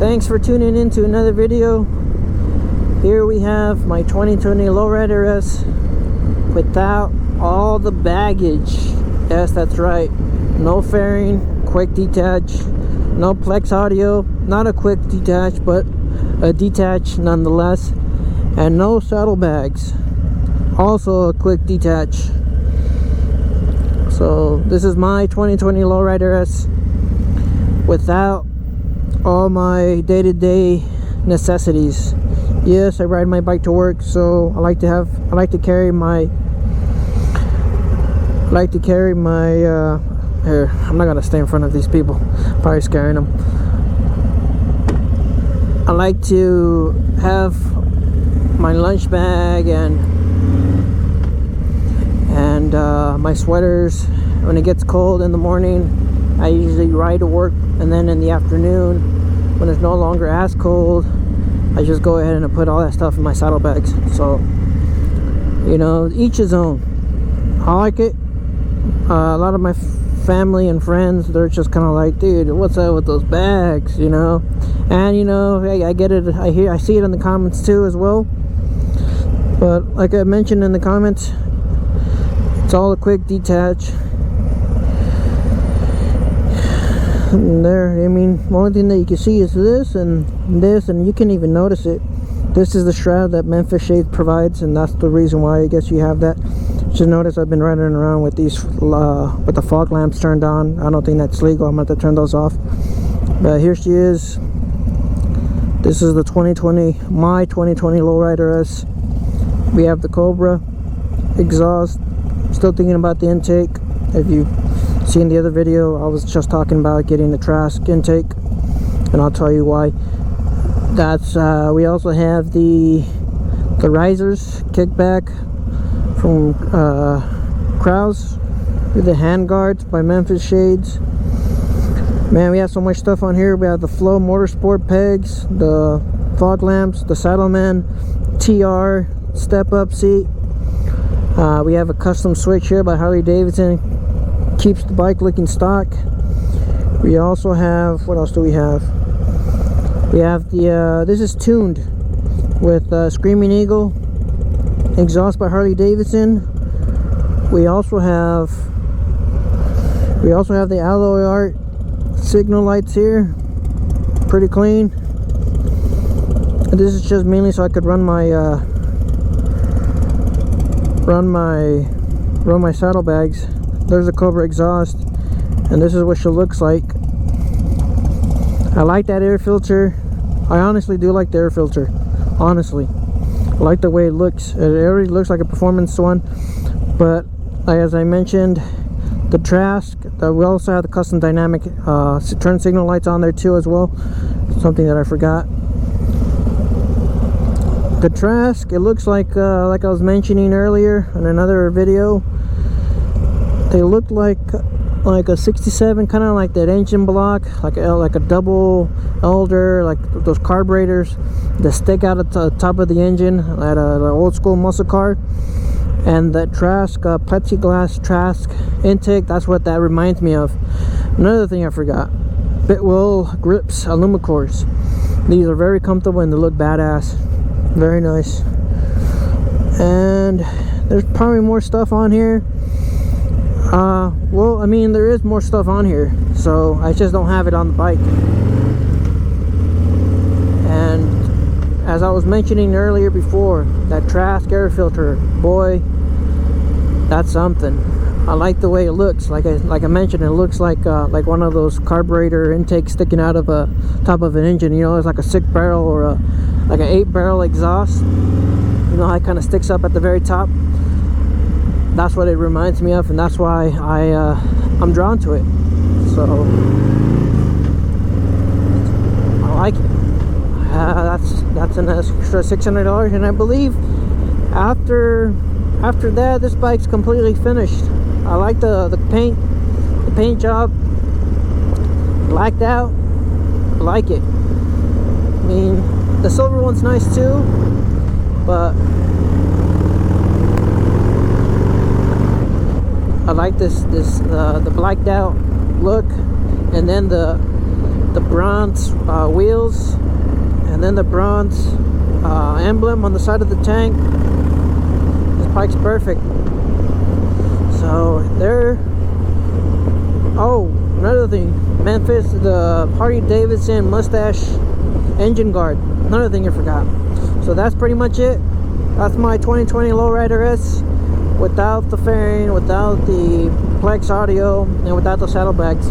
Thanks for tuning in to another video. Here we have my 2020 Lowrider S without all the baggage. Yes, that's right. No fairing, quick detach, no Plex audio, not a quick detach, but a detach nonetheless, and no saddlebags, also a quick detach. So this is my 2020 Lowrider S without all my day-to-day necessities. Yes, I ride my bike to work, so I like to carry my here, I'm not gonna stay in front of these people, probably scaring them. I like to have my lunch bag and my sweaters. When it gets cold in the morning, I usually ride to work, and then in the afternoon, when it's no longer as cold, I just go ahead and put all that stuff in my saddlebags. So, you know, each his own. I like it. A lot of my family and friends, they're just kind of like, dude, what's up with those bags, you know? And you know, I get it. I see it in the comments too as well. But like I mentioned in the comments, it's all a quick detach. And there, I mean, the only thing that you can see is this, and you can even notice it. This is the shroud that Memphis shade provides, and that's the reason why I guess you have that. Just notice I've been riding around with these with the fog lamps turned on. I don't think that's legal. I'm going to have to turn those off. But here she is. This is the my 2020 Lowrider S. We have the Cobra exhaust. Still thinking about the intake. If you seen the other video, I was just talking about getting the Trask intake, and I'll tell you why. That's we also have the risers kickback from Kraus with the hand guards by Memphis shades. Man, we have so much stuff on here. We have the Flo-Motorsport pegs, the fog lamps, the Saddlemen TR step up seat. We have a custom switch here by Harley-Davidson, keeps the bike looking stock. We also have, what else do we have? We have the this is tuned with Screaming Eagle exhaust by Harley-Davidson. We also have the alloy art signal lights here, pretty clean. And this is just mainly so I could run my saddlebags. There's a Cobra exhaust, and this is what she looks like. I like that air filter. I honestly do like the air filter. Honestly, I like the way it looks. It already looks like a performance one, but as I mentioned, the Trask. We also have the custom dynamic turn signal lights on there too as well. Something that I forgot. The Trask. It looks like I was mentioning earlier in another video. They look like a 67, kind of like that engine block, like a double elder, like those carburetors that stick out at the top of the engine at an old school muscle car. And that Trask plexiglass Trask intake, that's what that reminds me of. Another thing I forgot, Biltwell grips, Alumicores. These are very comfortable and they look badass, very nice. And there's probably more stuff on here. Well, I mean, there is more stuff on here, so I just don't have it on the bike. And as I was mentioning earlier before, that Trask air filter, boy, that's something. I like the way it looks. Like I mentioned, it looks like one of those carburetor intakes sticking out of a top of an engine. You know, it's like a 6-barrel or like an 8-barrel exhaust. You know how it kind of sticks up at the very top. That's what it reminds me of, and that's why I'm drawn to it. So I like it. That's an extra $600, and I believe after that, this bike's completely finished. I like the paint job, blacked out. I like it. I mean, the silver one's nice too, but I like the blacked out look, and then the the bronze wheels, and then the bronze emblem on the side of the tank. This bike's perfect. So there. Oh, another thing, Memphis, the Harley-Davidson Mustache engine guard. Another thing I forgot. So that's pretty much it. That's my 2020 Lowrider S, without the fairing, without the Plex audio, and without the saddlebags.